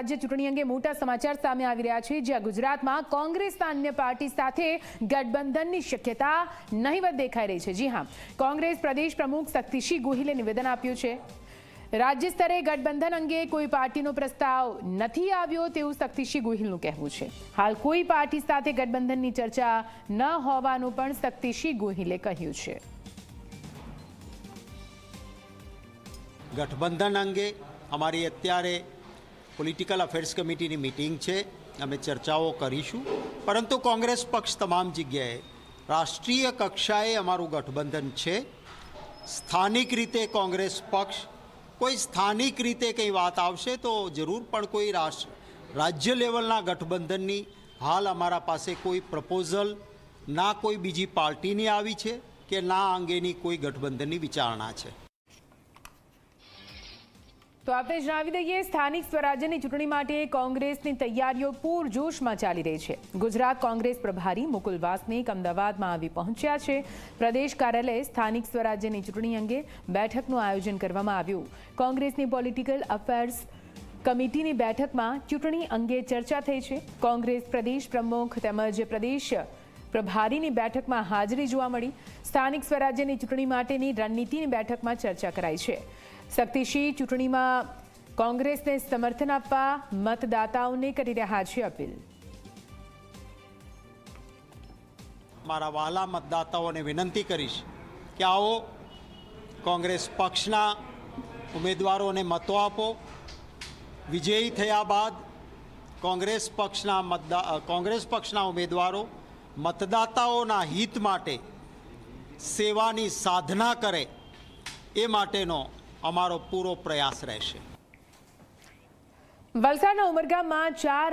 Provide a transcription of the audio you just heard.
રાજ્ય ચૂંટણી અંગે મોટા સમાચાર સામે આવી રહ્યા છે, જ્યાં ગુજરાતમાં કોંગ્રેસના અન્ય પાર્ટી સાથે ગઠબંધનની શક્યતા નહીવત દેખાઈ રહી છે। જી હા, કોંગ્રેસ પ્રદેશ પ્રમુખ શક્તિસિંહ ગોહિલે નિવેદન આપ્યું છે। રાજ્ય સ્તરે ગઠબંધન અંગે કોઈ પાર્ટીનો પ્રસ્તાવ નથી આવ્યો તેવું શક્તિસિંહ ગોહિલનું કહેવું છે। હાલ કોઈ પાર્ટી સાથે ગઠબંધનની ચર્ચા ન હોવાનું પણ શક્તિસિંહ ગોહિલે કહ્યું છે। ગઠબંધન અંગે અમારી અત્યારે પોલિટિકલ અફેર્સ કમિટીની મીટિંગ છે, અમે ચર્ચાઓ કરીશું, પરંતુ કોંગ્રેસ પક્ષ તમામ જગ્યાએ રાષ્ટ્રીય કક્ષાએ અમારું ગઠબંધન છે। સ્થાનિક રીતે કોંગ્રેસ પક્ષ કોઈ સ્થાનિક રીતે કંઈ વાત આવશે તો જરૂર, પણ કોઈ રાજ્ય લેવલના ગઠબંધનની હાલ અમારા પાસે કોઈ પ્રપોઝલ ના કોઈ બીજી પાર્ટીની આવી છે કે ના અંગેની કોઈ ગઠબંધનની વિચારણા છે। તો આપણે જણાવી દઈએ, સ્થાનિક સ્વરાજ્યની ચૂંટણી માટે કોંગ્રેસની તૈયારીઓ પૂરજોશમાં ચાલી રહી છે। ગુજરાત કોંગ્રેસ પ્રભારી મુકુલ વાસનિક અમદાવાદમાં આવી પહોંચ્યા છે। પ્રદેશ કાર્યાલયે સ્થાનિક સ્વરાજ્યની ચૂંટણી અંગે બેઠકનું આયોજન કરવામાં આવ્યું। કોંગ્રેસની પોલિટિકલ અફેર્સ કમિટીની બેઠકમાં ચૂંટણી અંગે ચર્ચા થઈ છે। કોંગ્રેસ પ્રદેશ પ્રમુખ તેમજ પ્રદેશ પ્રભારીની બેઠકમાં હાજરી જોવા મળી। સ્થાનિક સ્વરાજ્યની ચૂંટણી માટેની રણનીતિની બેઠકમાં ચર્ચા કરાઈ છે। શક્તિસિંહ ચૂંટણીમાં કોંગ્રેસને સમર્થન આપવા મતદાતાઓને કરી રહ્યા છે અપીલ। મારા વહાલા મતદાતાઓને વિનંતી કરીશ કે આવો કોંગ્રેસ પક્ષના ઉમેદવારોને મતો આપો। વિજયી થયા બાદ કોંગ્રેસ પક્ષના ઉમેદવારો મતદાતાઓના હિત માટે સેવાની સાધના કરે એ માટેનો અમારો પૂરો પ્રયાસ રહેશે। વલસાડના ઉમરગામમાં 4